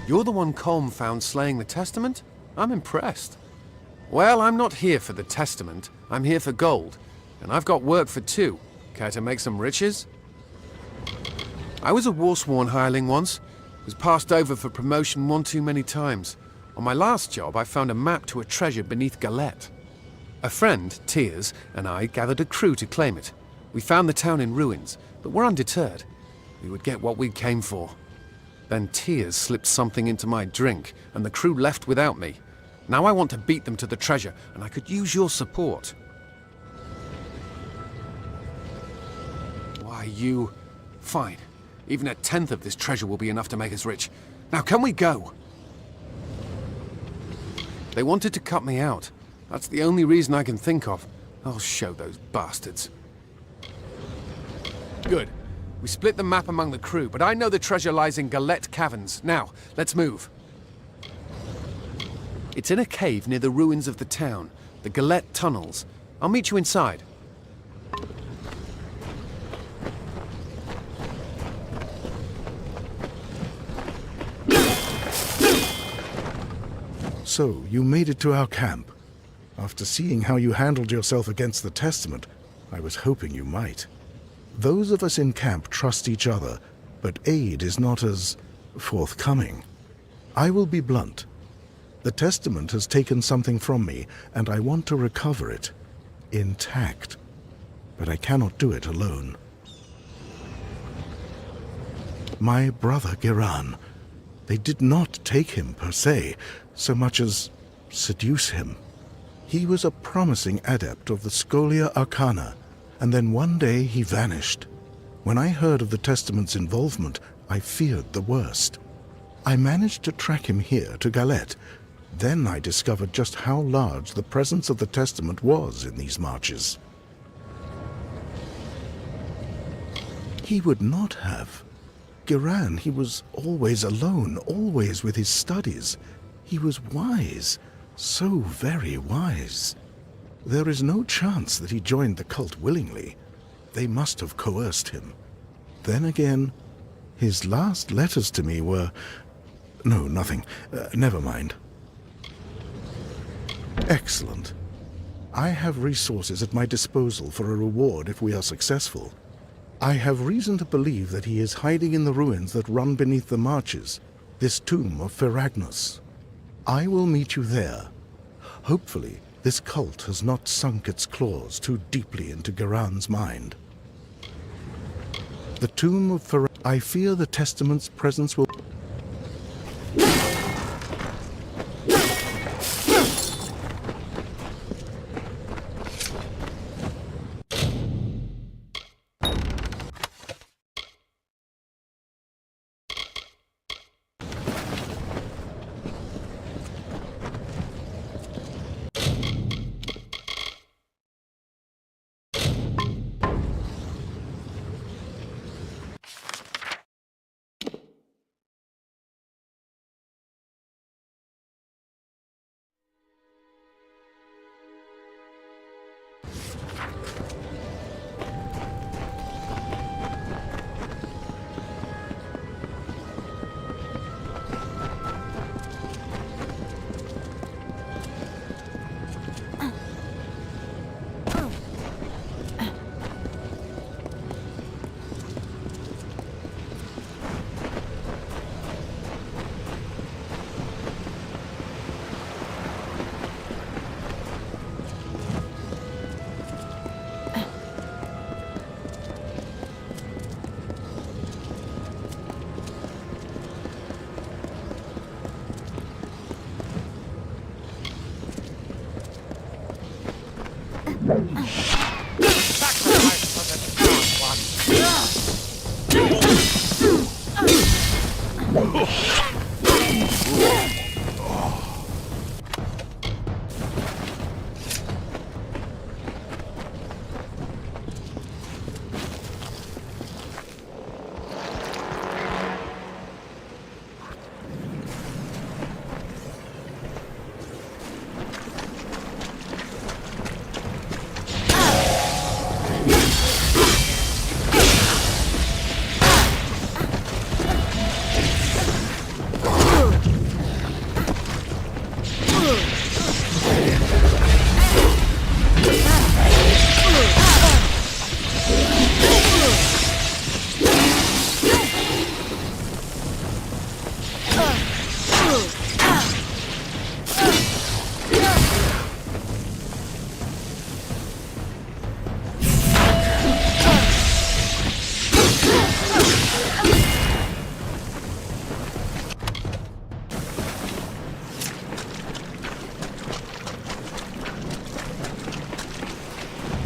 You're the one Colm found slaying the Testament? I'm impressed. Well, I'm not here for the Testament. I'm here for gold. And I've got work for two. Care to make some riches? I was a war-sworn hireling once. Was passed over for promotion one too many times. On my last job, I found a map to a treasure beneath Galette. A friend, Tears, and I gathered a crew to claim it. We found the town in ruins, but we're undeterred. We would get what we came for. Then Tears slipped something into my drink, and the crew left without me. Now I want to beat them to the treasure, and I could use your support. Why, you... Fine. Even a tenth of this treasure will be enough to make us rich. Now, can we go? They wanted to cut me out. That's the only reason I can think of. I'll show those bastards. Good. We split the map among the crew, but I know the treasure lies in Galette Caverns. Now, let's move. It's in a cave near the ruins of the town, the Galette Tunnels. I'll meet you inside. So, you made it to our camp. After seeing how you handled yourself against the Testament, I was hoping you might. Those of us in camp trust each other, but aid is not as forthcoming. I will be blunt. The Testament has taken something from me, and I want to recover it, intact. But I cannot do it alone. My brother Giran, they did not take him per se, so much as seduce him. He was a promising adept of the Scholia Arcana, and then one day he vanished. When I heard of the Testament's involvement, I feared the worst. I managed to track him here to Galette. Then I discovered just how large the presence of the Testament was in these marches. He would not have. Giran, he was always alone, always with his studies. He was wise, so very wise. There is no chance that he joined the cult willingly. They must have coerced him. Then again, his last letters to me were... No, nothing. Never mind. Excellent. I have resources at my disposal for a reward if we are successful. I have reason to believe that he is hiding in the ruins that run beneath the marches, this tomb of Ferragnus. I will meet you there. Hopefully, this cult has not sunk its claws too deeply into Giran's mind. The tomb of Ferragnus. I fear the Testament's presence will...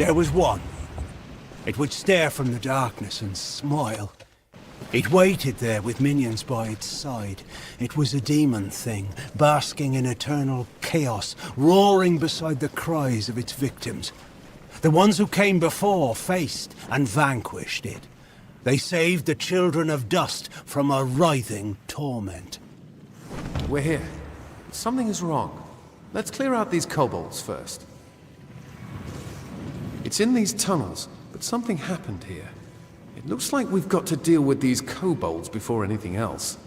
There was one. It would stare from the darkness and smile. It waited there with minions by its side. It was a demon thing, basking in eternal chaos, roaring beside the cries of its victims. The ones who came before faced and vanquished it. They saved the children of dust from a writhing torment. We're here. Something is wrong. Let's clear out these kobolds first. It's in these tunnels, but something happened here. It looks like we've got to deal with these kobolds before anything else.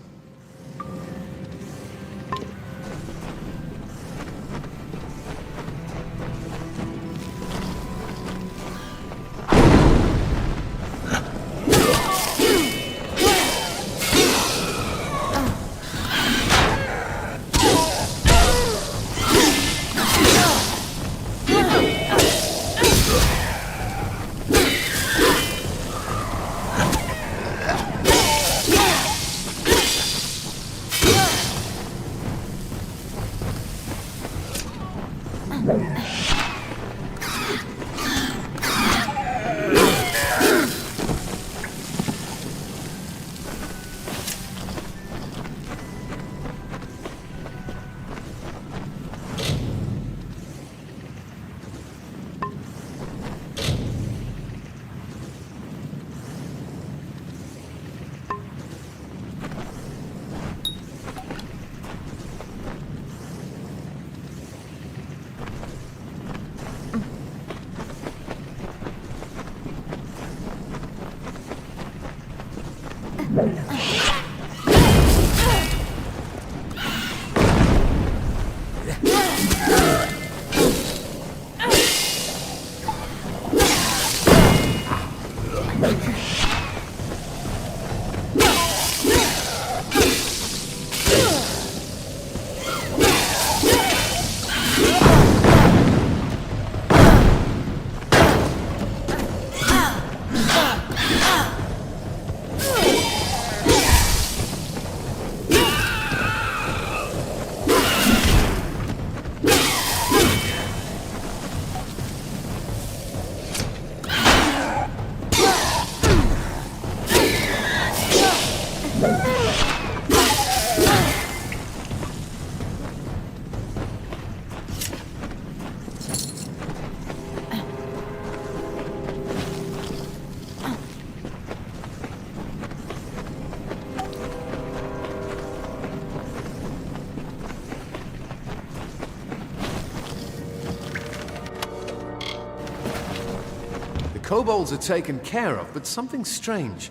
Kobolds are taken care of, but something's strange.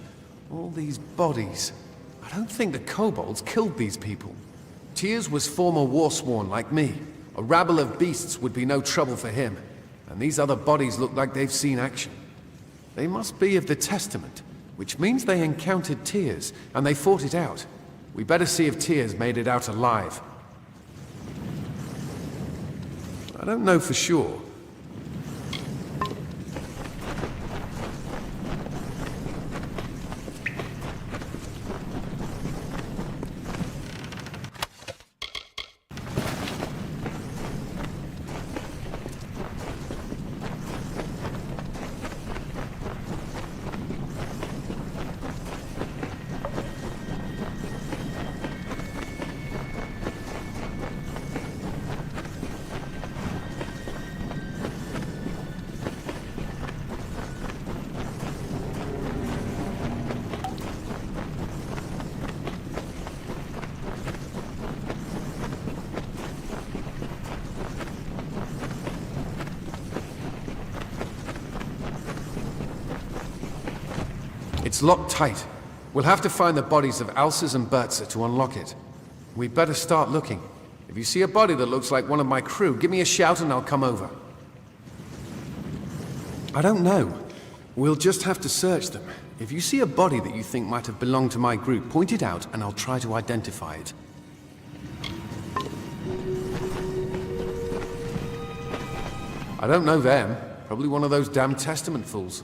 All these bodies. I don't think the kobolds killed these people. Tyrs was former warsworn like me. A rabble of beasts would be no trouble for him. And these other bodies look like they've seen action. They must be of the Testament, which means they encountered Tyrs, and they fought it out. We better see if Tyrs made it out alive. I don't know for sure. It's locked tight. We'll have to find the bodies of Alces and Bertza to unlock it. We'd better start looking. If you see a body that looks like one of my crew, give me a shout and I'll come over. I don't know. We'll just have to search them. If you see a body that you think might have belonged to my group, point it out and I'll try to identify it. I don't know them. Probably one of those damn Testament fools.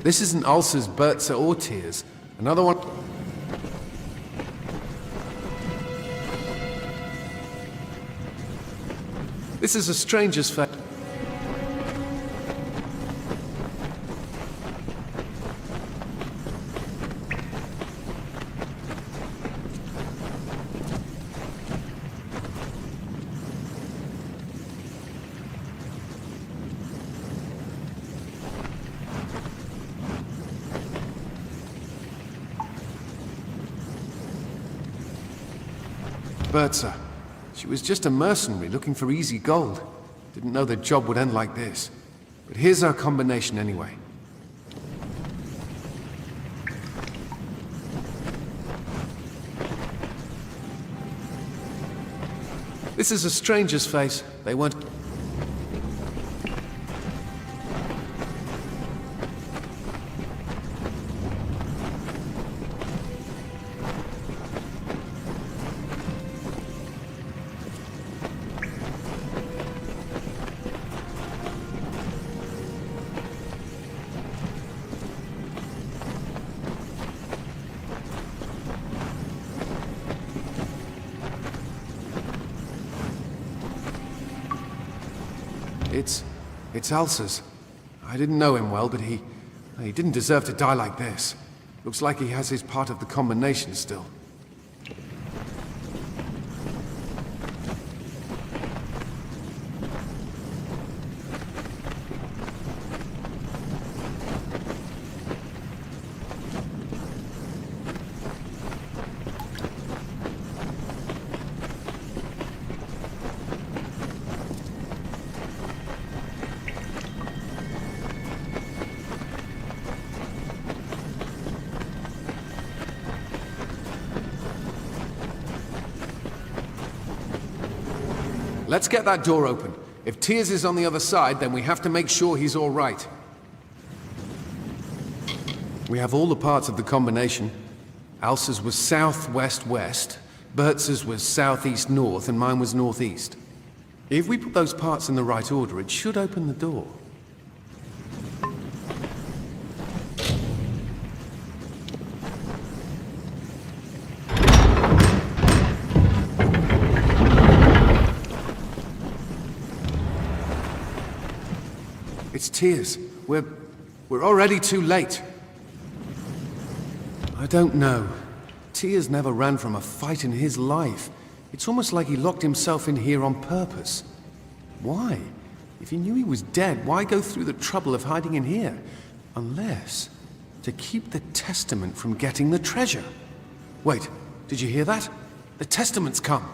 This isn't Alces, Bertza, or Tyrs. Another one... This is a stranger's fate. Bertha. She was just a mercenary looking for easy gold. Didn't know the job would end like this. But here's our combination anyway. This is a stranger's face. They weren't... It's Alsa's. I didn't know him well, but he didn't deserve to die like this. Looks like he has his part of the combination still. Let's get that door open. If Tears is on the other side, then we have to make sure he's all right. We have all the parts of the combination. Alsa's was southwest-west, Bertz's was southeast-north, and mine was northeast. If we put those parts in the right order, it should open the door. It's Tears. We're already too late. I don't know. Tears never ran from a fight in his life. It's almost like he locked himself in here on purpose. Why? If he knew he was dead, why go through the trouble of hiding in here? Unless to keep the Testament from getting the treasure. Wait, did you hear that? The Testament's come.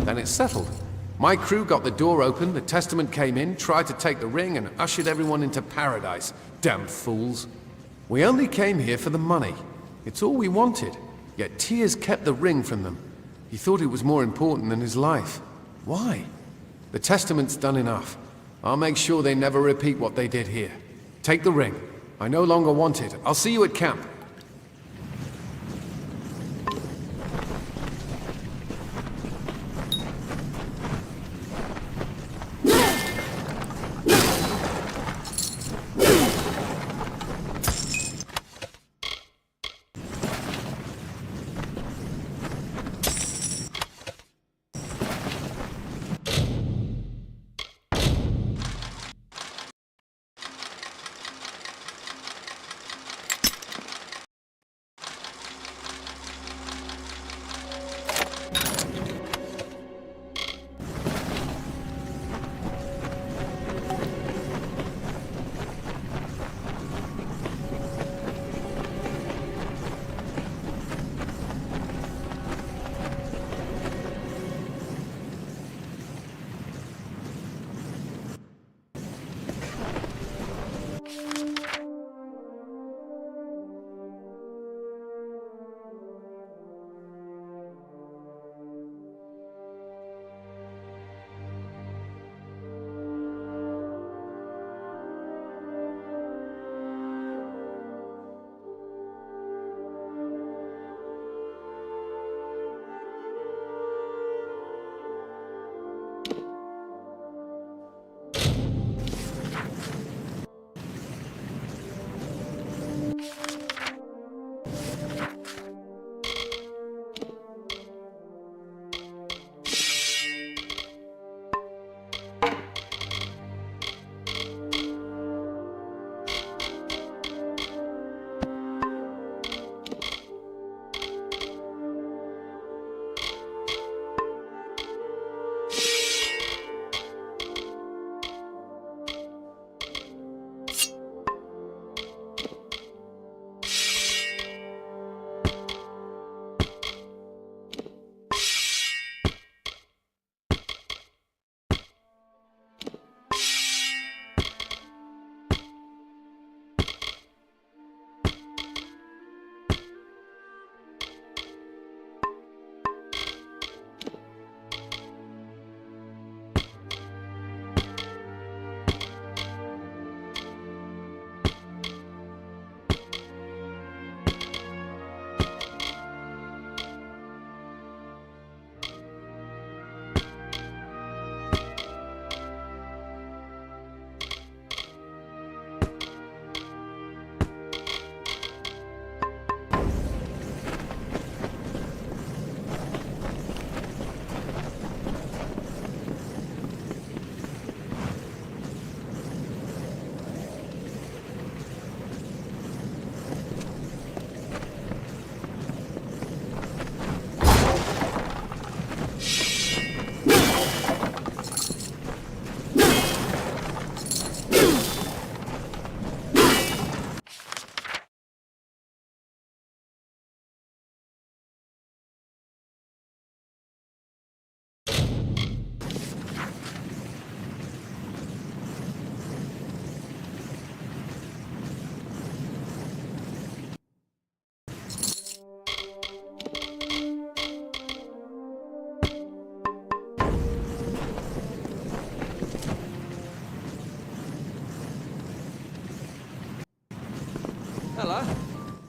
Then it's settled. My crew got the door open, the Testament came in, tried to take the ring, and ushered everyone into paradise. Damn fools. We only came here for the money. It's all we wanted. Yet Tears kept the ring from them. He thought it was more important than his life. Why? The Testament's done enough. I'll make sure they never repeat what they did here. Take the ring. I no longer want it. I'll see you at camp.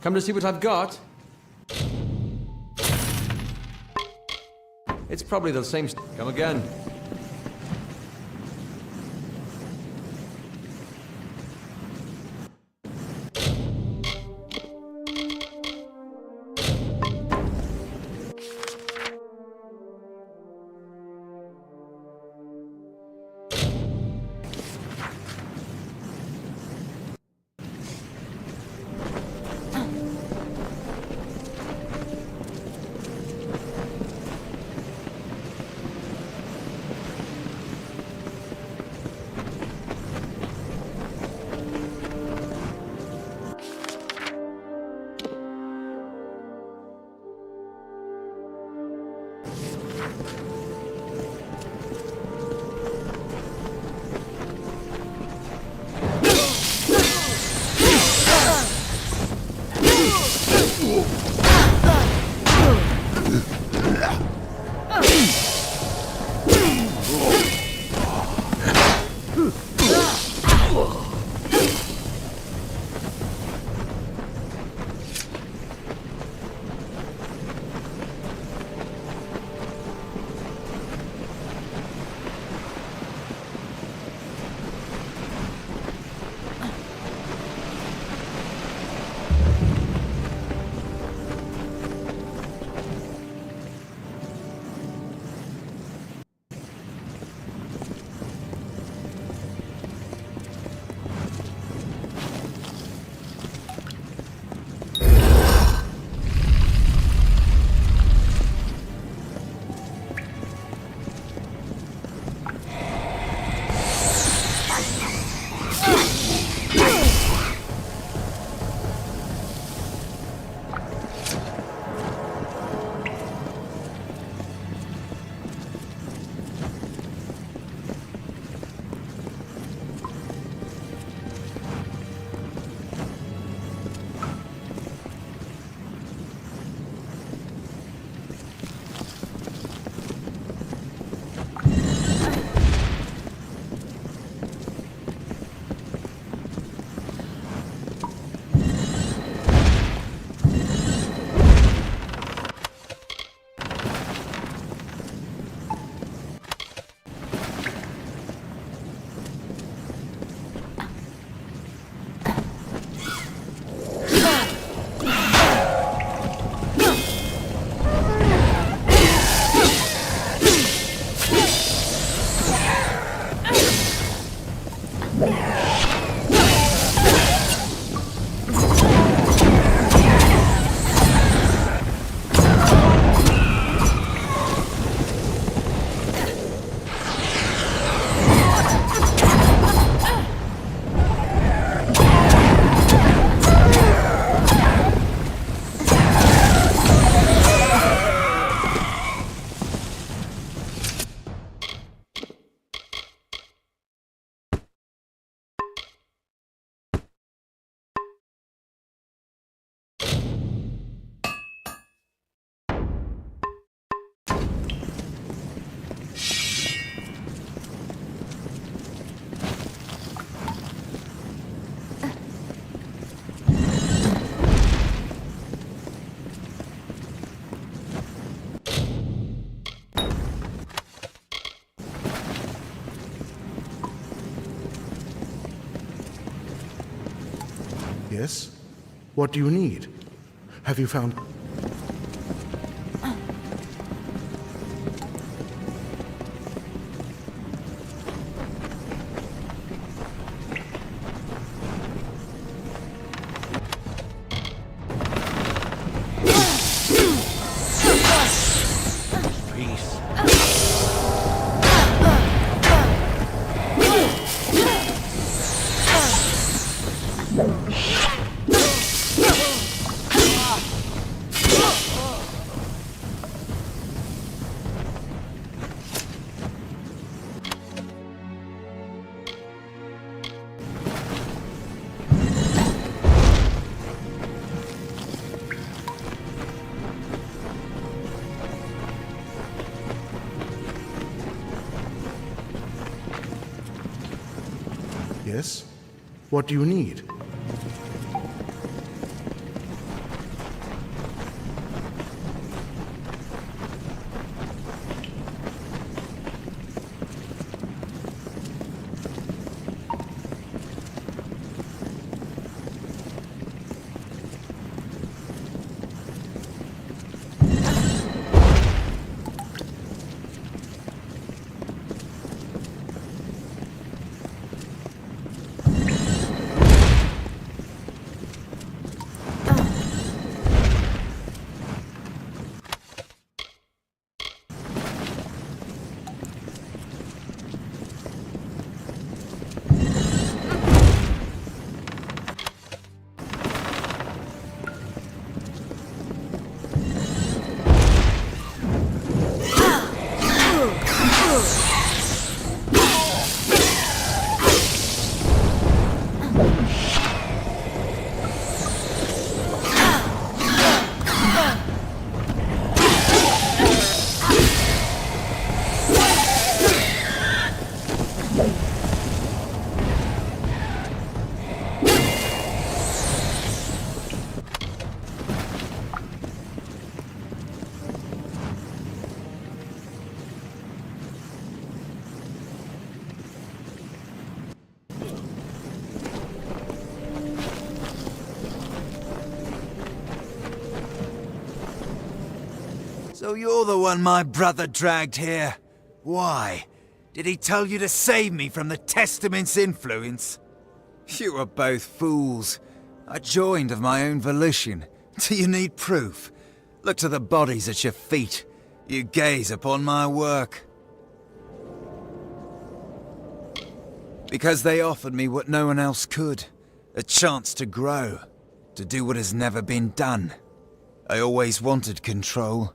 Come to see what I've got? It's probably the same. Come again. Yes? What do you need? Have you found... Yes? What do you need? So you're the one my brother dragged here. Why? Did he tell you to save me from the Testament's influence? You were both fools. I joined of my own volition. Do you need proof? Look to the bodies at your feet. You gaze upon my work. Because they offered me what no one else could. A chance to grow. To do what has never been done. I always wanted control,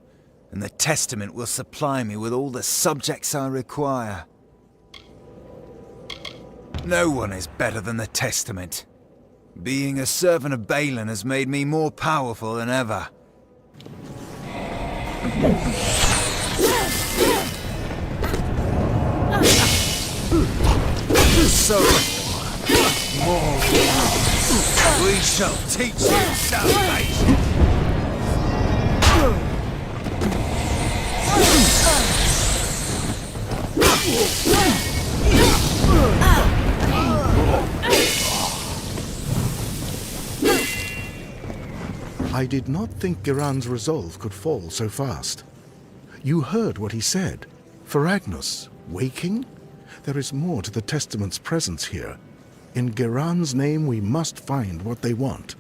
and the Testament will supply me with all the subjects I require. No one is better than the Testament. Being a servant of Balin has made me more powerful than ever. So more. We shall teach you salvation. I did not think Giran's resolve could fall so fast. You heard what he said. Feragnus, waking? There is more to the Testament's presence here. In Giran's name, we must find what they want.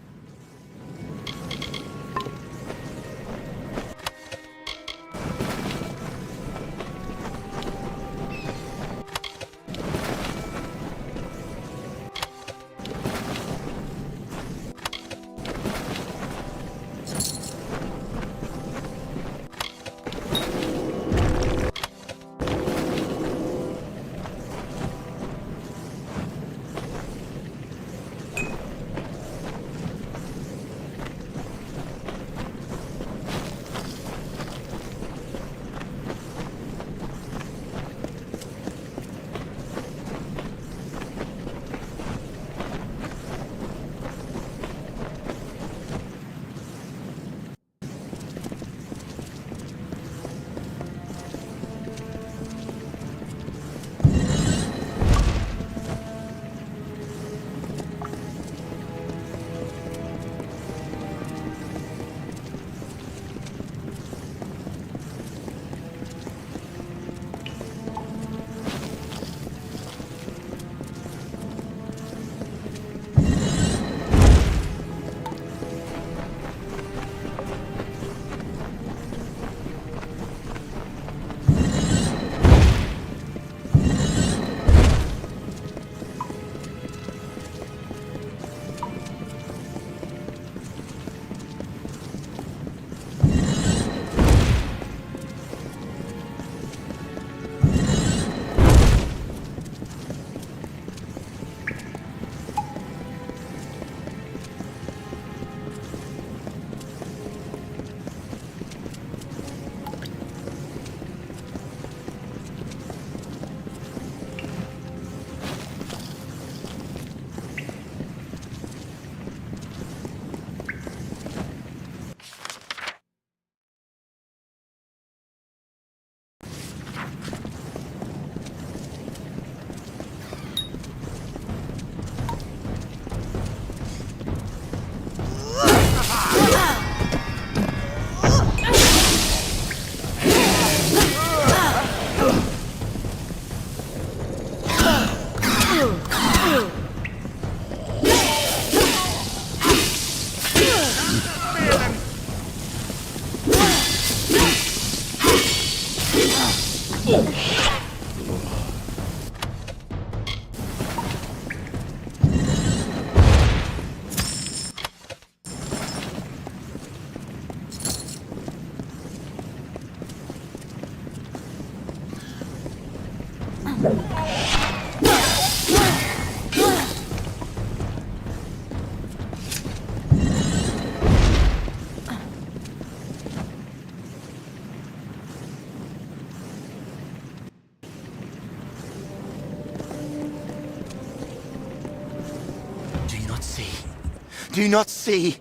Do you not see?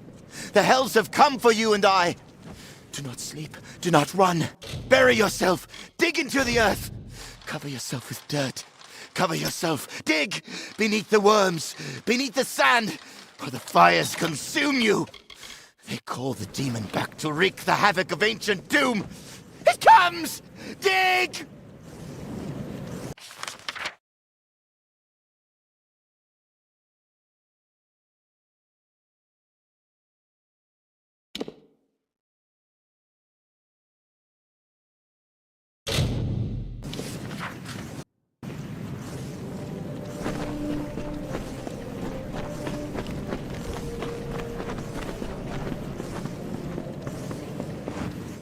The hells have come for you and I. Do not sleep. Do not run. Bury yourself. Dig into the earth. Cover yourself with dirt. Cover yourself. Dig beneath the worms, beneath the sand, or the fires consume you. They call the demon back to wreak the havoc of ancient doom. It comes! Dig!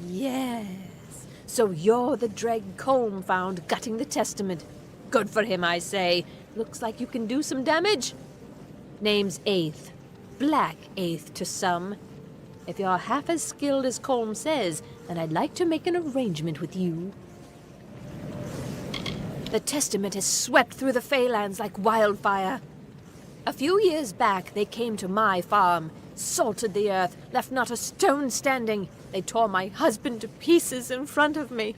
Yes. So you're the Dreg Colm found gutting the testament. Good for him, I say. Looks like you can do some damage. Name's Eighth. Black Eighth to some. If you're half as skilled as Colm says, then I'd like to make an arrangement with you. The testament has swept through the Feylands like wildfire. A few years back, they came to my farm, salted the earth, left not a stone standing. They tore my husband to pieces in front of me.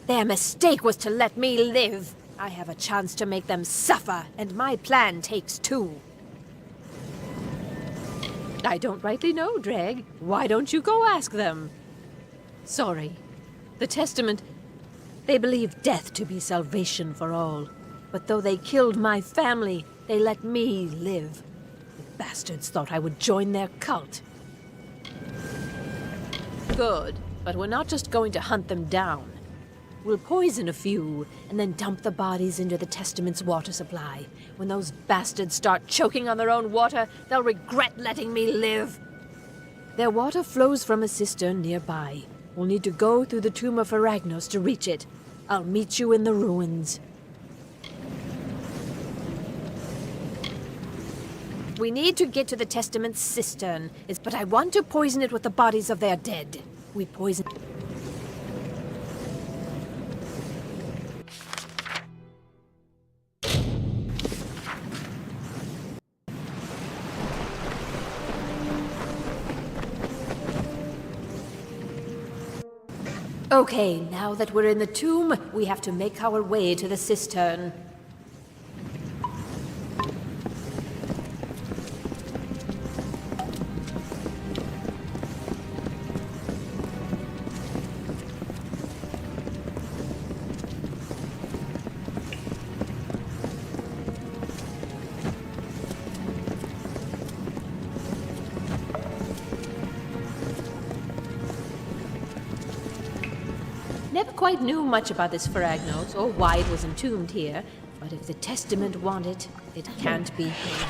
Their mistake was to let me live. I have a chance to make them suffer, and my plan takes two. I don't rightly know, Dreg. Why don't you go ask them? Sorry. The testament, they believe death to be salvation for all. But though they killed my family, they let me live. The bastards thought I would join their cult. Good, but we're not just going to hunt them down. We'll poison a few, and then dump the bodies into the Testament's water supply. When those bastards start choking on their own water, they'll regret letting me live. Their water flows from a cistern nearby. We'll need to go through the tomb of Aragnos to reach it. I'll meet you in the ruins. We need to get to the Testament's cistern, but I want to poison it with the bodies of their dead. We poison... Okay, now that we're in the tomb, we have to make our way to the cistern. Never quite knew much about this Faragnos, or why it was entombed here, but if the Testament want it, it can't be hid.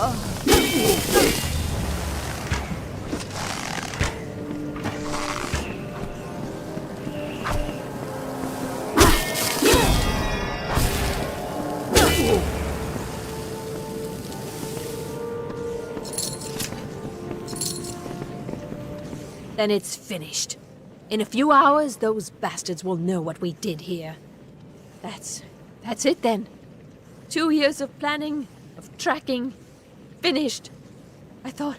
Then it's finished. In a few hours, those bastards will know what we did here. That's it then. 2 years of planning, of tracking, finished. I thought...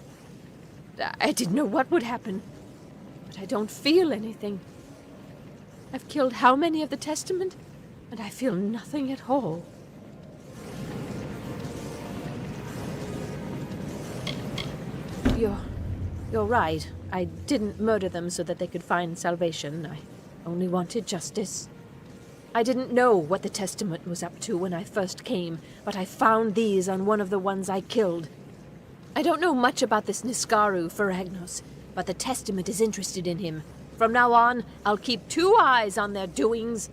I didn't know what would happen. But I don't feel anything. I've killed how many of the Testament? And I feel nothing at all. You're right. I didn't murder them so that they could find salvation. I only wanted justice. I didn't know what the Testament was up to when I first came, but I found these on one of the ones I killed. I don't know much about this Niskaru Feragnos, but the Testament is interested in him. From now on, I'll keep 2 eyes on their doings.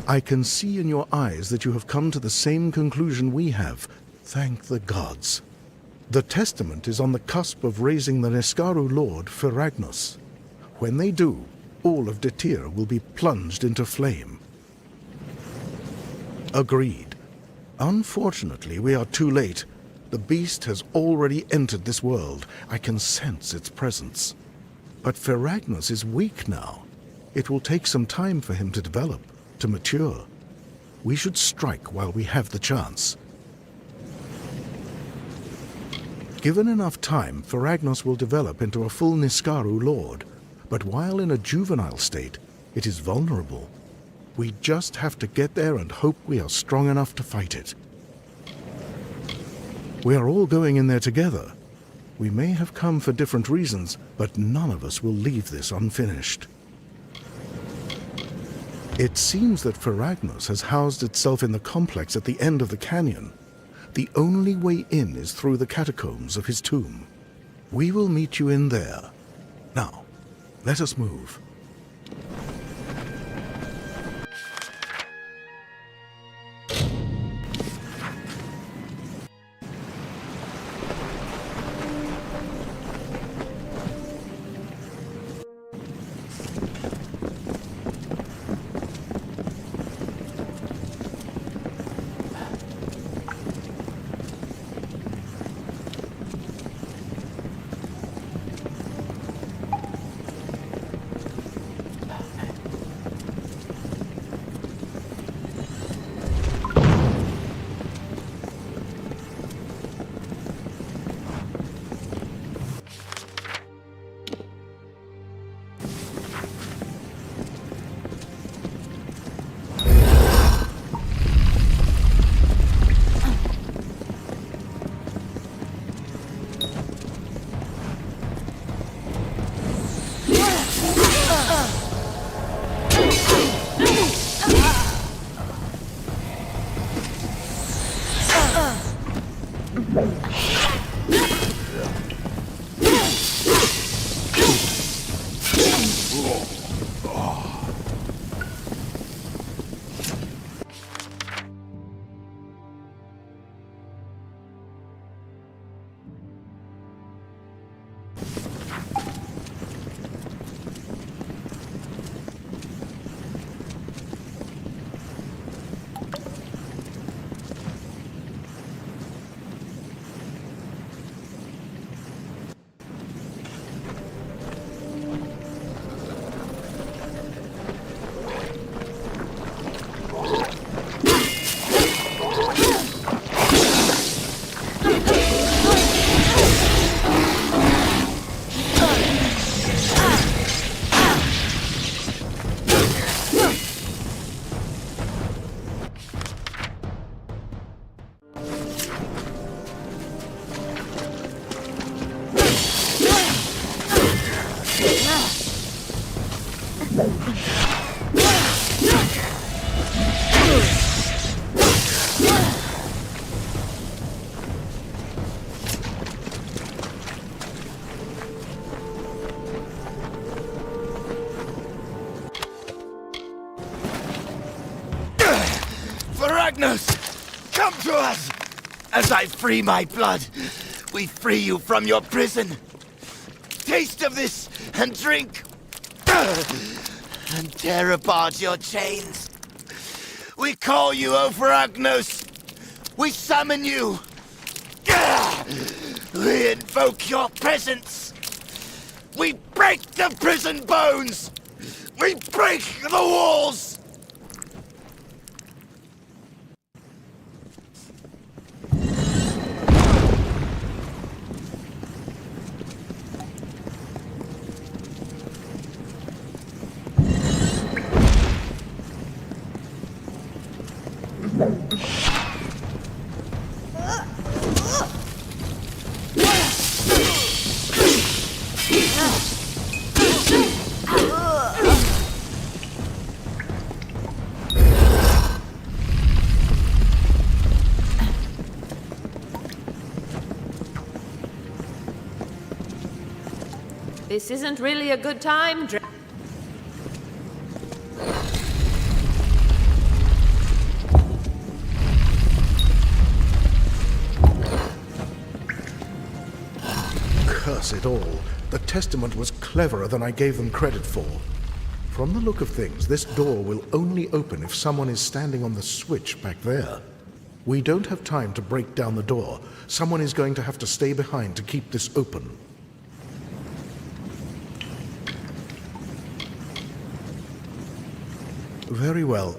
I can see in your eyes that you have come to the same conclusion we have. Thank the gods. The Testament is on the cusp of raising the Niskaru lord, Feragnos. When they do, all of Detir will be plunged into flame. Agreed. Unfortunately, we are too late. The beast has already entered this world. I can sense its presence. But Feragnos is weak now. It will take some time for him to develop, to mature. We should strike while we have the chance. Given enough time, Feragnos will develop into a full Niskaru lord. But while in a juvenile state, it is vulnerable. We just have to get there and hope we are strong enough to fight it. We are all going in there together. We may have come for different reasons, but none of us will leave this unfinished. It seems that Feragnos has housed itself in the complex at the end of the canyon. The only way in is through the catacombs of his tomb. We will meet you in there. Now, let us move. Feragnos, come to us! As I free my blood, we free you from your prison. Taste of this and drink, and tear apart your chains. We call you, O Feragnos. We summon you. We invoke your presence. We break the prison bones. We break the walls. This isn't really a good time, bless it all. The Testament was cleverer than I gave them credit for. From the look of things, this door will only open if someone is standing on the switch back there. We don't have time to break down the door. Someone is going to have to stay behind to keep this open. Very well.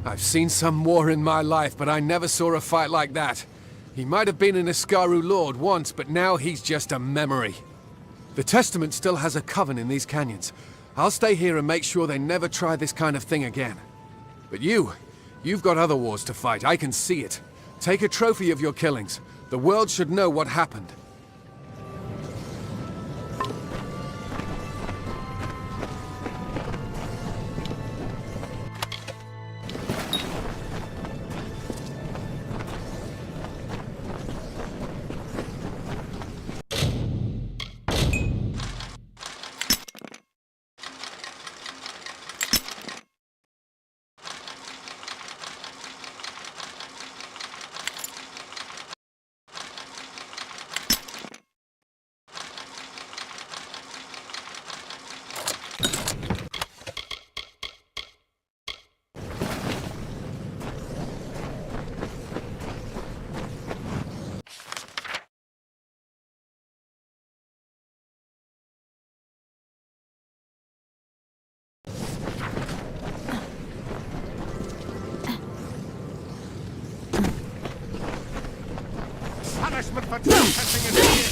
I've seen some war in my life, but I never saw a fight like that. He might have been an Iskaru lord once, but now he's just a memory. The Testament still has a coven in these canyons. I'll stay here and make sure they never try this kind of thing again. But you've got other wars to fight, I can see it. Take a trophy of your killings. The world should know what happened. Punishment for trespassing in here.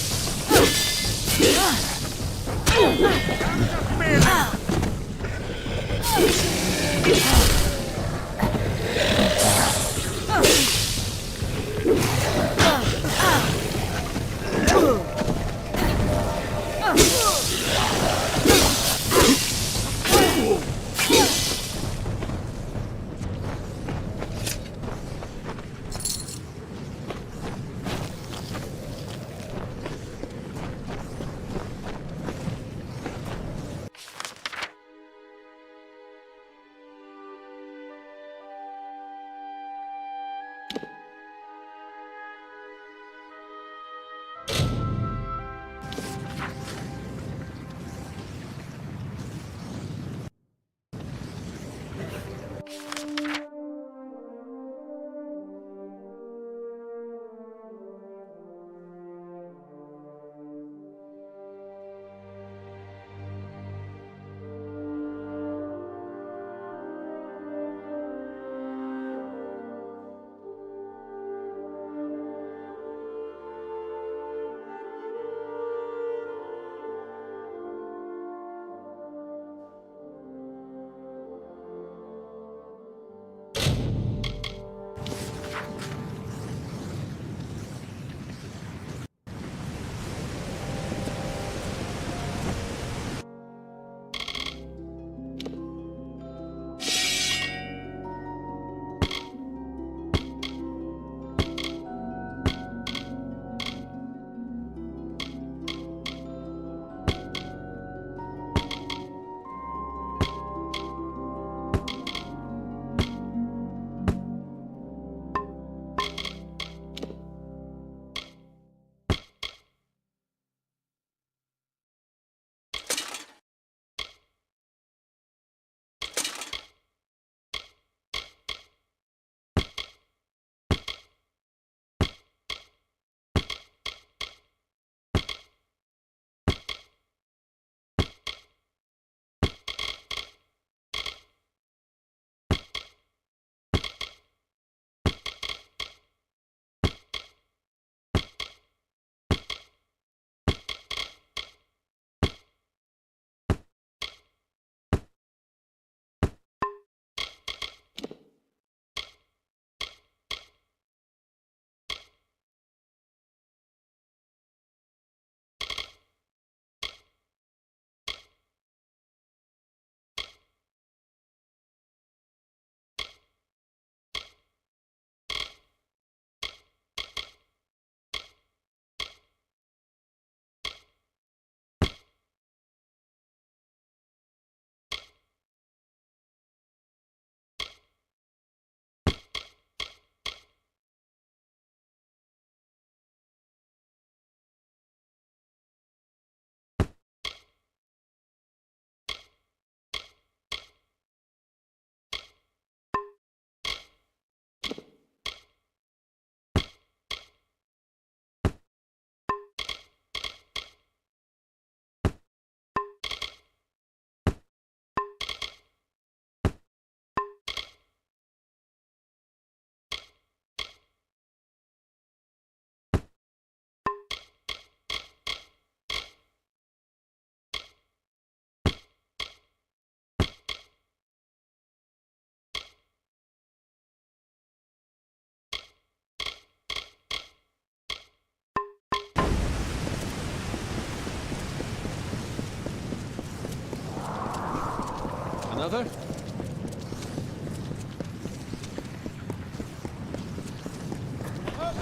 Another?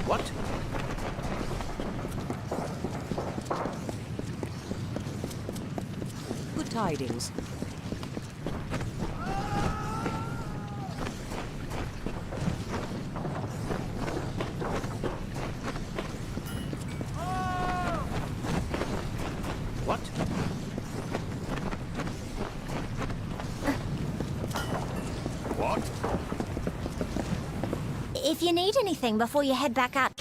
What? Good tidings. What? What? If you need anything before you head back up.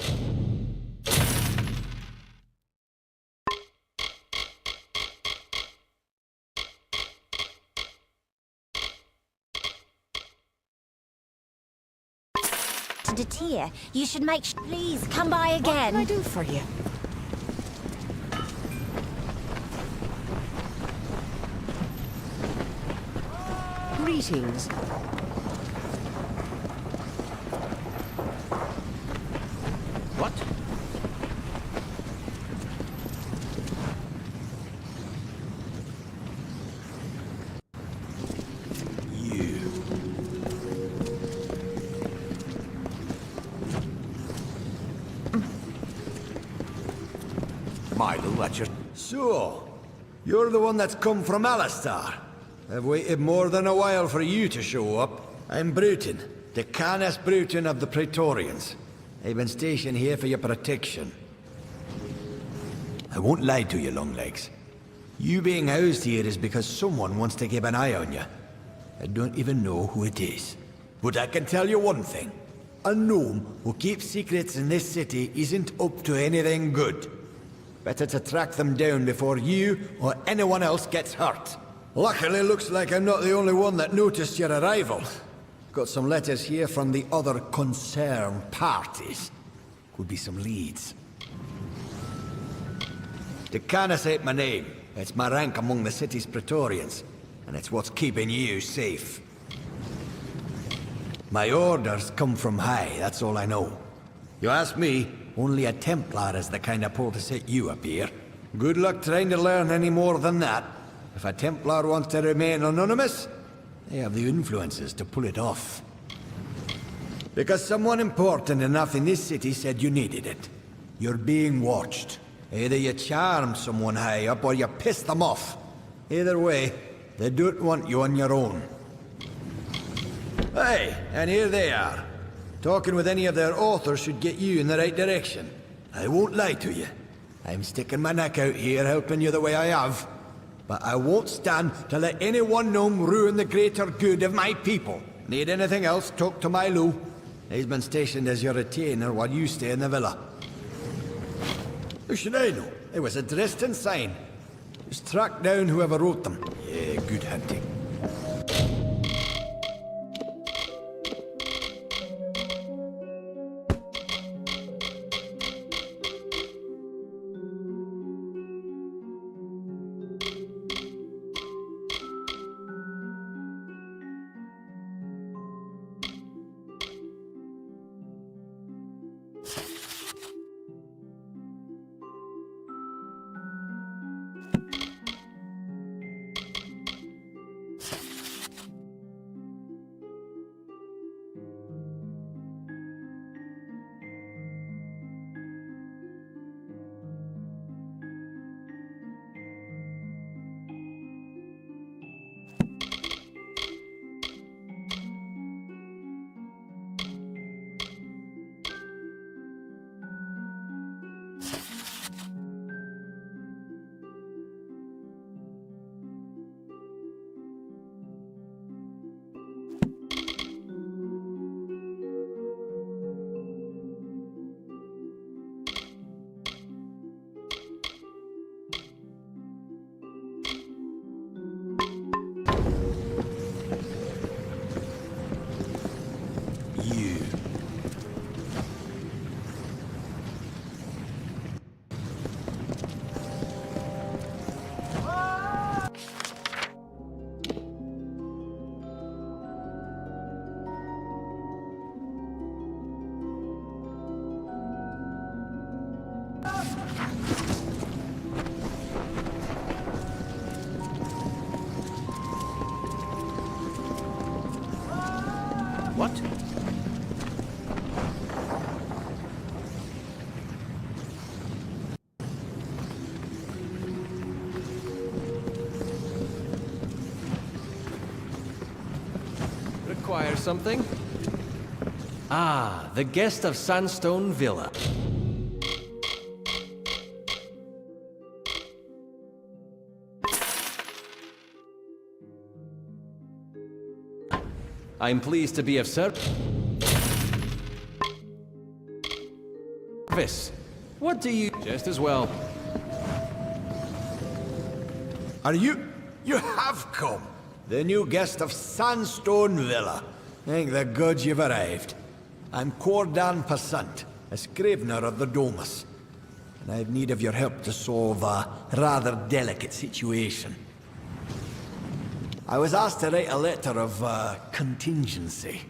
To deter, you should make please come by What can I again. do for you? Greetings. What? You. Milo, that's your... So, you're the one that's come from Alistar. I've waited more than a while for you to show up. I'm Bruton, the Canis Bruton of the Praetorians. I've been stationed here for your protection. I won't lie to you, Longlegs. You being housed here is because someone wants to keep an eye on you. I don't even know who it is. But I can tell you one thing. A gnome who keeps secrets in this city isn't up to anything good. Better to track them down before you or anyone else gets hurt. Luckily, looks like I'm not the only one that noticed your arrival. Got some letters here from the other concerned parties. Could be some leads. Decanus ain't my name. It's my rank among the city's Praetorians. And it's what's keeping you safe. My orders come from high, that's all I know. You ask me, only a Templar is the kind of pull to set you up here. Good luck trying to learn any more than that. If a Templar wants to remain anonymous, they have the influences to pull it off. Because someone important enough in this city said you needed it. You're being watched. Either you charm someone high up or you piss them off. Either way, they don't want you on your own. Hey, and here they are. Talking with any of their authors should get you in the right direction. I won't lie to you. I'm sticking my neck out here helping you the way I have. But I won't stand to let any one gnome ruin the greater good of my people. Need anything else, talk to Milo. He's been stationed as your retainer while you stay in the villa. Who should I know? It was a Dresden sign. Just track down whoever wrote them. Yeah, good hunting. require something. Ah, the guest of Sandstone Villa. I'm pleased to be of service. What do you... Just as well. Are you... You have come! The new guest of Sandstone Villa. Thank the gods you've arrived. I'm Cordan Passant, a scrivener of the Domus. And I have need of your help to solve a rather delicate situation. I was asked to write a letter of, contingency.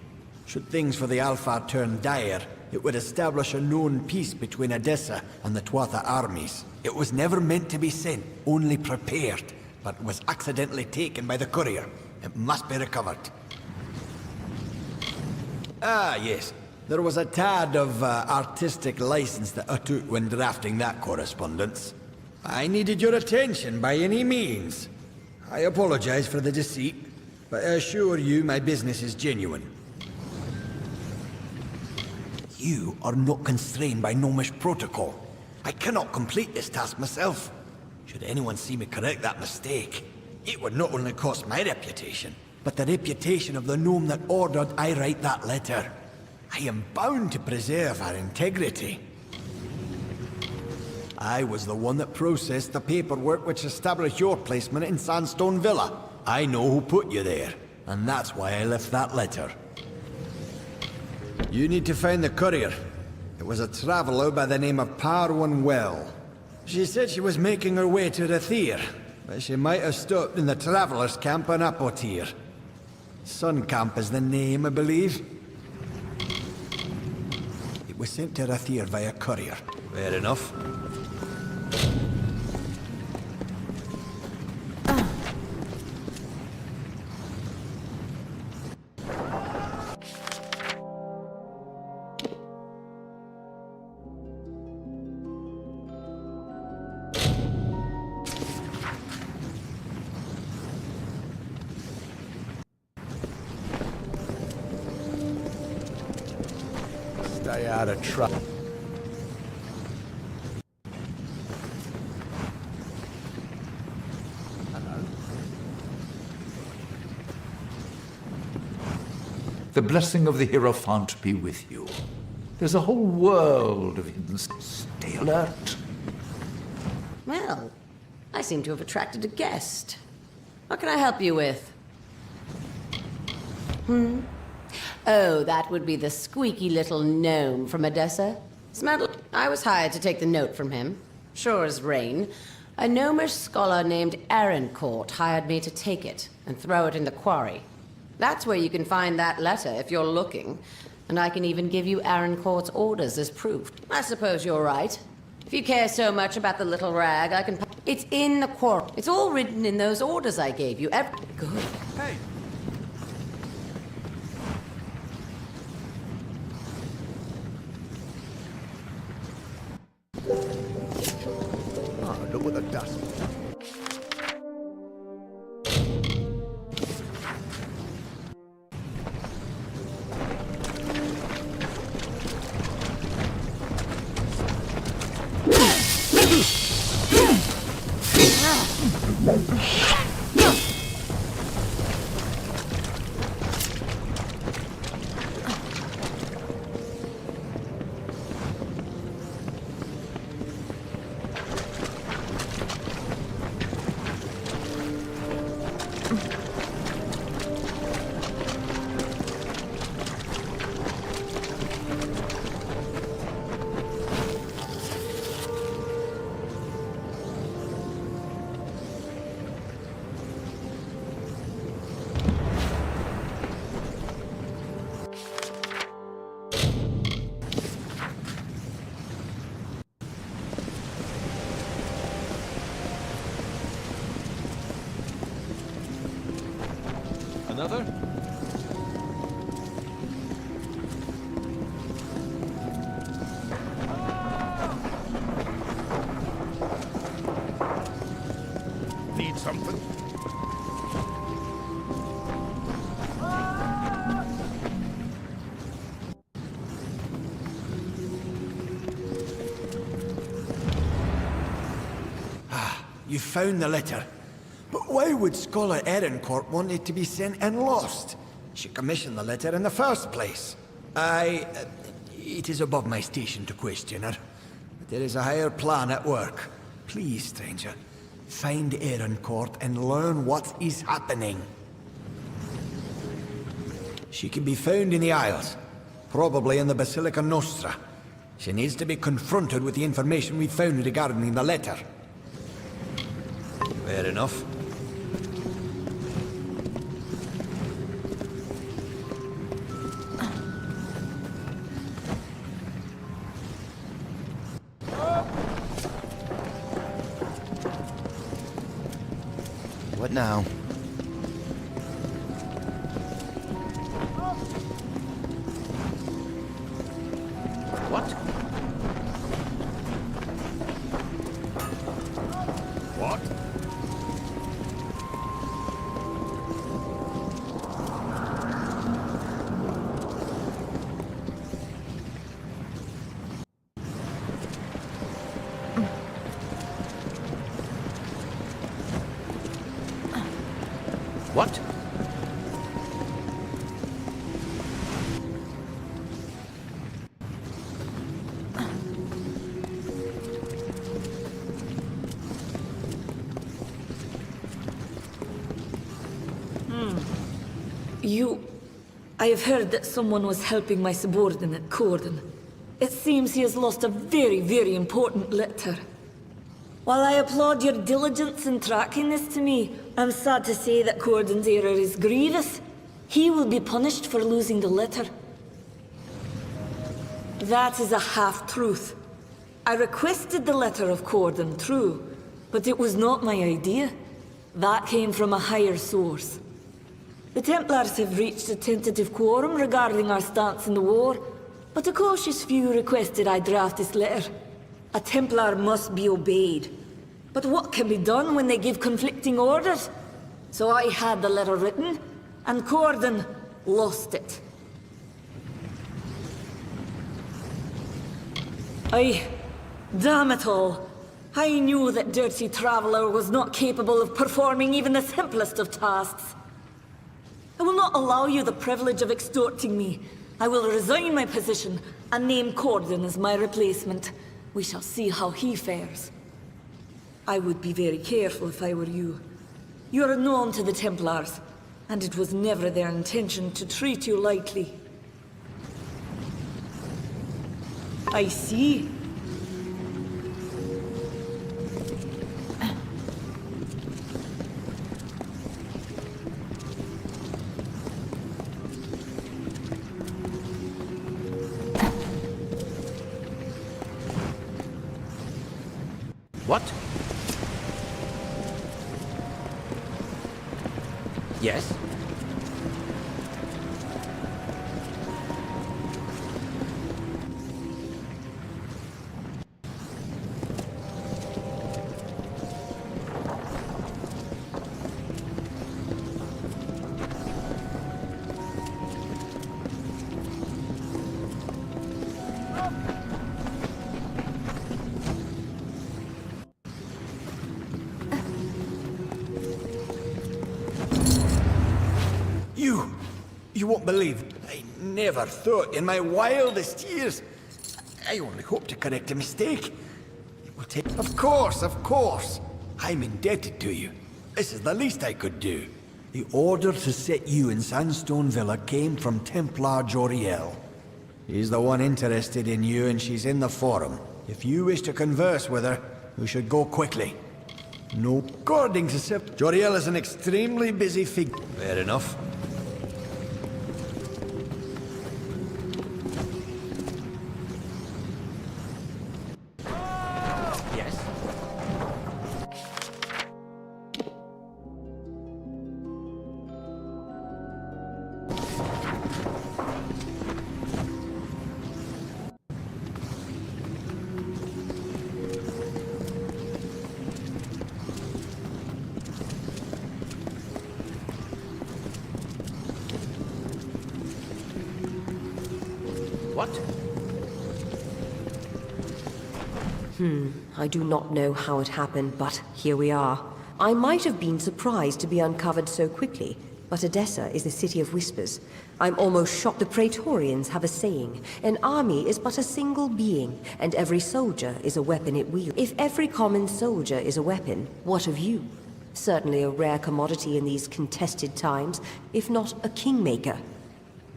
Should things for the Alpha turn dire, it would establish a known peace between Edessa and the Tuatha armies. It was never meant to be sent, only prepared, but was accidentally taken by the courier. It must be recovered. Ah, yes. There was a tad of artistic license that I took when drafting that correspondence. I needed your attention by any means. I apologize for the deceit, but I assure you my business is genuine. You are not constrained by Gnomish protocol. I cannot complete this task myself. Should anyone see me correct that mistake, it would not only cost my reputation, but the reputation of the gnome that ordered I write that letter. I am bound to preserve our integrity. I was the one that processed the paperwork which established your placement in Sandstone Villa. I know who put you there, and that's why I left that letter. You need to find the courier. It was a traveler by the name of Parwan Well. She said she was making her way to Rathir, but she might have stopped in the travelers' camp in Apotir. Sun Camp is the name, I believe. It was sent to Rathir via courier. Fair enough. Stay out of trouble. The blessing of the Hierophant be with you. There's a whole world of hidden... Stay alert. Well, I seem to have attracted a guest. What can I help you with? Oh, that would be the squeaky little gnome from Edessa. Smelled... I was hired to take the note from him. Sure as rain. A gnomish scholar named Arancourt hired me to take it and throw it in the quarry. That's where you can find that letter if you're looking. And I can even give you Arancourt's orders as proof. I suppose you're right. If you care so much about the little rag, I can... It's in the quarry. It's all written in those orders I gave you. Good. Hey! Oh, look at the dust. Another? Need something? You found the letter. But why would Scholar Erincourt want it to be sent and lost? She commissioned the letter in the first place. It is above my station to question her. But there is a higher plan at work. Please, stranger, find Erincourt and learn what is happening. She can be found in the Isles, probably in the Basilica Nostra. She needs to be confronted with the information we found regarding the letter. Fair enough. What now? What? What? What? I have heard that someone was helping my subordinate, Corden. It seems he has lost a very, very important letter. While I applaud your diligence in tracking this to me, I'm sad to say that Corden's error is grievous. He will be punished for losing the letter. That is a half-truth. I requested the letter of Corden, true, but it was not my idea. That came from a higher source. The Templars have reached a tentative quorum regarding our stance in the war, but a cautious few requested I draft this letter. A Templar must be obeyed. But what can be done when they give conflicting orders? So I had the letter written, and Corden lost it. Damn it all. I knew that dirty traveler was not capable of performing even the simplest of tasks. I will not allow you the privilege of extorting me. I will resign my position and name Corden as my replacement. We shall see how he fares. I would be very careful if I were you. You are known to the Templars, and it was never their intention to treat you lightly. I see. What? Yes? You won't believe, I never thought in my wildest years. I only hope to correct a mistake. It will take... Of course. I'm indebted to you. This is the least I could do. The order to set you in Sandstone Villa came from Templar Joriel. He's the one interested in you, and she's in the Forum. If you wish to converse with her, we should go quickly. No, according to Sip, Joriel is an extremely busy figure. Fair enough. What? I do not know how it happened, but here we are. I might have been surprised to be uncovered so quickly, but Edessa is the city of whispers. I'm almost shocked. The Praetorians have a saying, an army is but a single being, and every soldier is a weapon it wields. If every common soldier is a weapon, what of you? Certainly a rare commodity in these contested times, if not a kingmaker.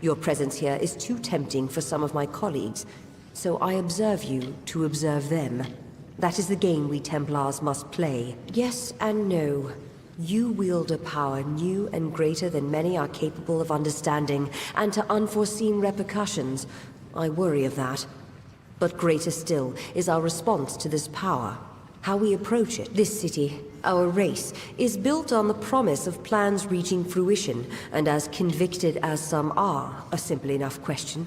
Your presence here is too tempting for some of my colleagues, so I observe you to observe them. That is the game we Templars must play. Yes and no. You wield a power new and greater than many are capable of understanding, and to unforeseen repercussions. I worry of that. But greater still is our response to this power. How we approach it. This city, our race, is built on the promise of plans reaching fruition, and as convicted as some are, a simple enough question.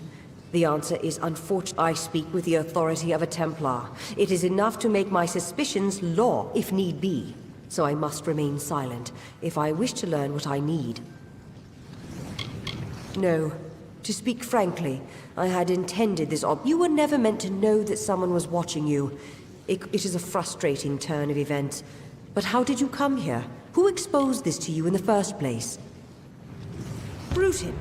The answer is unfortunate. I speak with the authority of a Templar. It is enough to make my suspicions law, if need be. So I must remain silent, if I wish to learn what I need. No. To speak frankly, I had intended this You were never meant to know that someone was watching you. It is a frustrating turn of events. But how did you come here? Who exposed this to you in the first place? Bruton?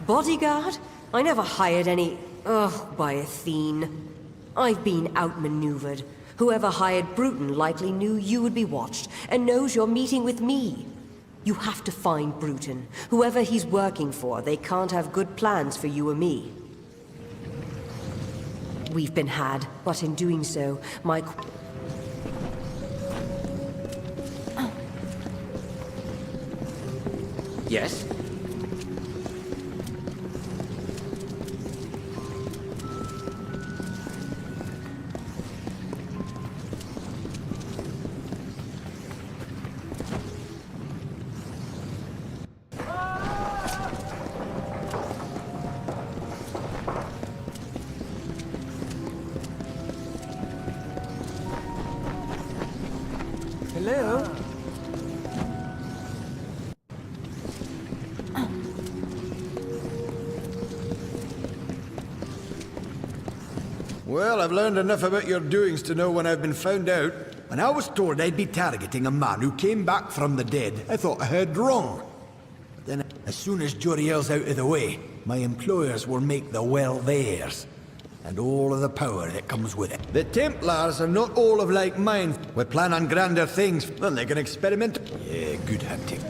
Bodyguard? I never hired any... Ugh, by Athene. I've been outmaneuvered. Whoever hired Bruton likely knew you would be watched, and knows you're meeting with me. You have to find Bruton. Whoever he's working for, they can't have good plans for you or me. We've been had, but in doing so, my... Yes? Hello? Well, I've learned enough about your doings to know when I've been found out. When I was told I'd be targeting a man who came back from the dead, I thought I heard wrong. But then, as soon as Joriel's out of the way, my employers will make the well theirs. And all of the power that comes with it. The Templars are not all of like mine. We plan on grander things, then they can experiment. Yeah, good hunting.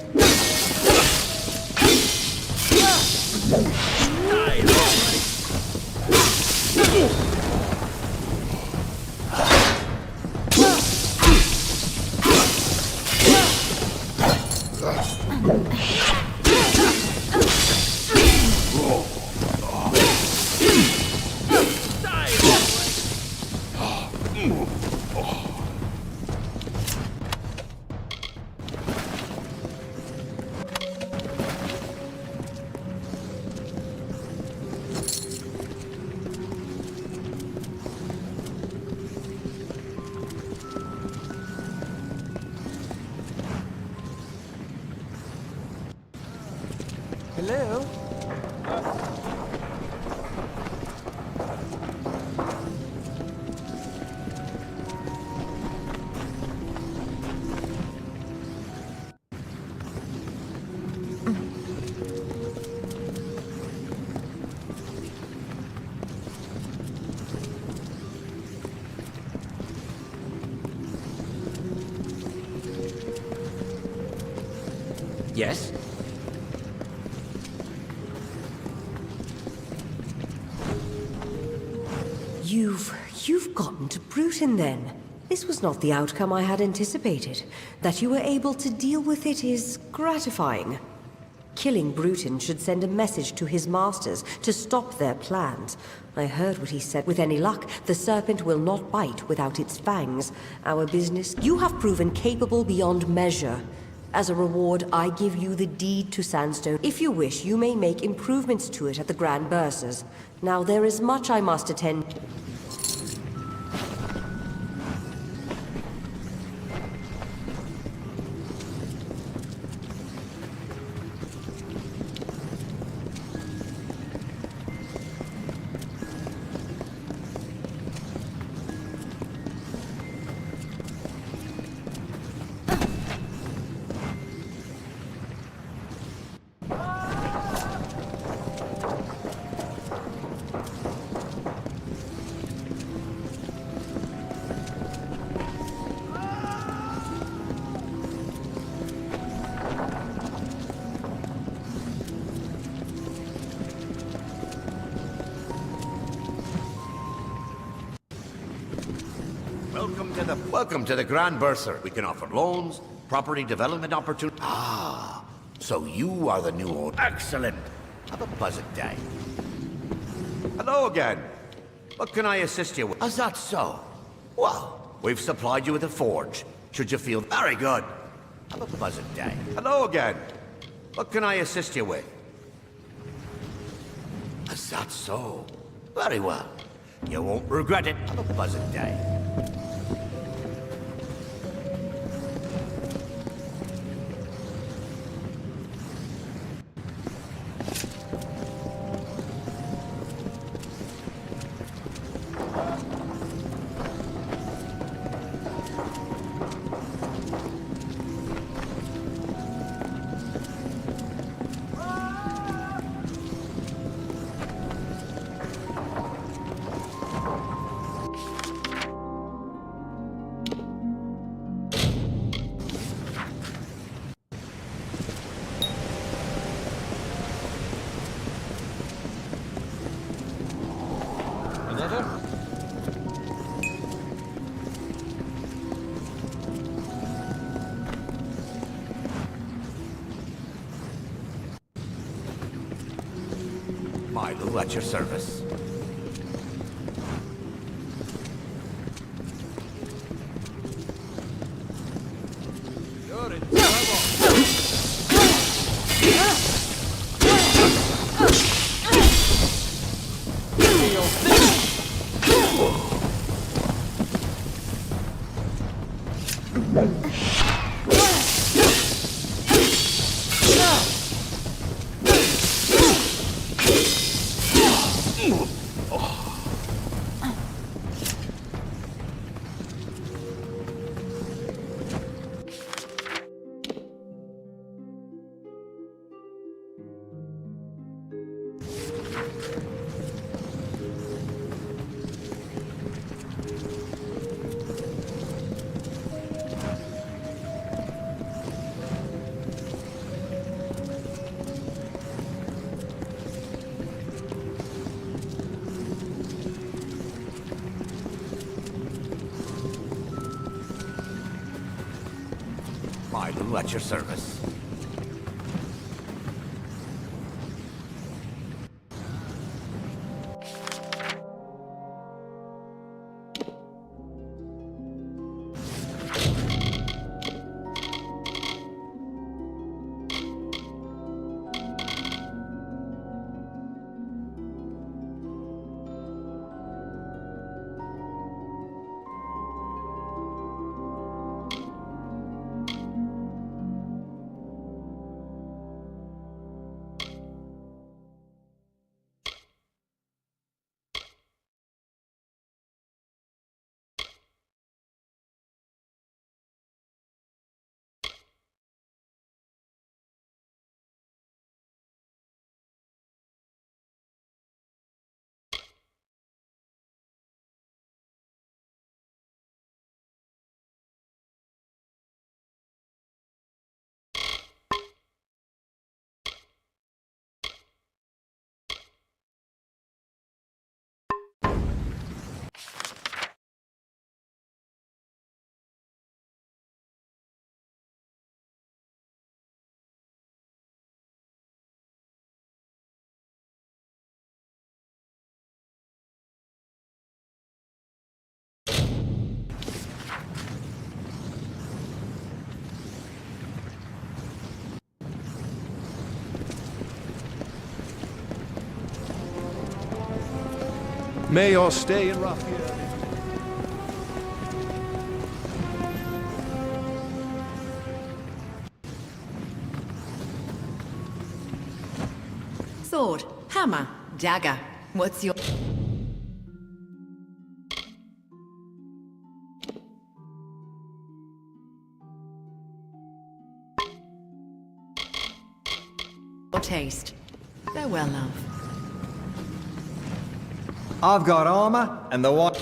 Hello? Yes? You've gotten to Bruton then. This was not the outcome I had anticipated. That you were able to deal with it is gratifying. Killing Bruton should send a message to his masters to stop their plans. I heard what he said. With any luck, the serpent will not bite without its fangs. Our business... You have proven capable beyond measure. As a reward, I give you the deed to Sandstone. If you wish, you may make improvements to it at the Grand Bursars. Now, there is much I must attend... Welcome to the Grand Bursar. We can offer loans, property development opportunities. Ah, so you are the new owner. Excellent. Have a pleasant day. Hello again. What can I assist you with? Is that so? Well, we've supplied you with a forge. Should you feel very good? Have a pleasant day. Hello again. What can I assist you with? Is that so? Very well. You won't regret it. Have a pleasant day. Milo at your service. Milo at your service. May your stay in Raphia. Sword, hammer, dagger. What's your... taste? Farewell, love. I've got armor and the one.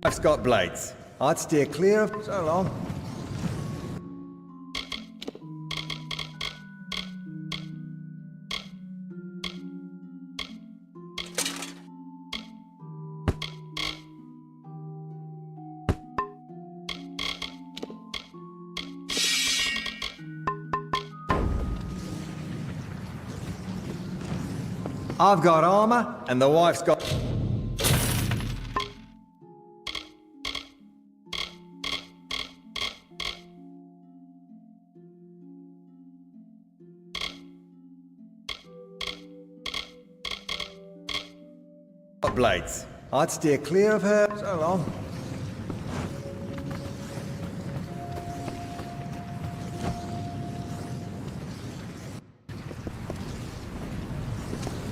I've got blades. I'd steer clear of... So long. I've got armor, and the wife's got... got blades. I'd steer clear of her. So long.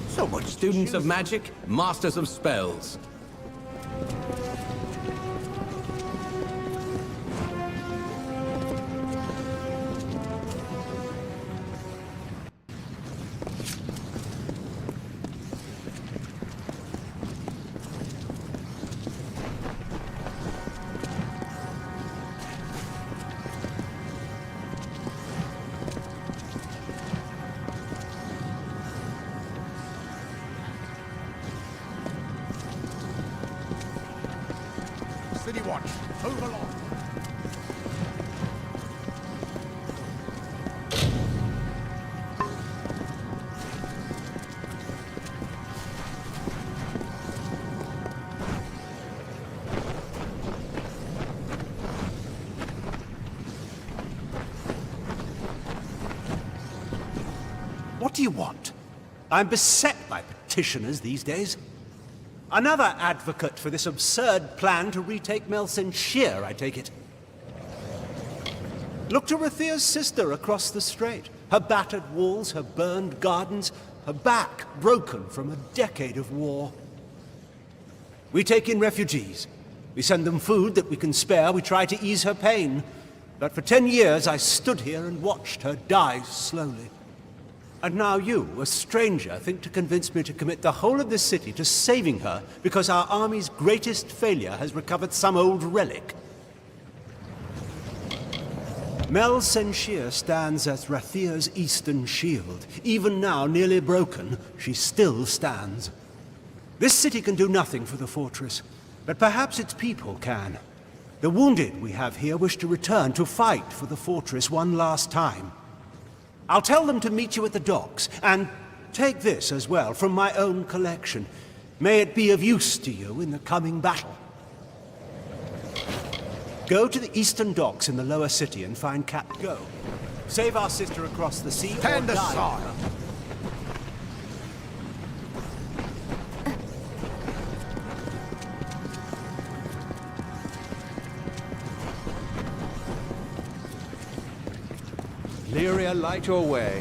So much students of magic, masters of spells. City Watch, move along. What do you want? I'm beset by petitioners these days. Another advocate for this absurd plan to retake Melsenshire, I take it. Look to Rathia's sister across the strait. Her battered walls, her burned gardens, her back broken from a decade of war. We take in refugees. We send them food that we can spare. We try to ease her pain. But for 10 years I stood here and watched her die slowly. And now you, a stranger, think to convince me to commit the whole of this city to saving her because our army's greatest failure has recovered some old relic. Melsenshire stands as Rathia's eastern shield. Even now, nearly broken, she still stands. This city can do nothing for the fortress, but perhaps its people can. The wounded we have here wish to return to fight for the fortress one last time. I'll tell them to meet you at the docks, and take this as well from my own collection. May it be of use to you in the coming battle. Go to the eastern docks in the lower city and find Go. Save our sister across the sea or die. Lyria, light your way.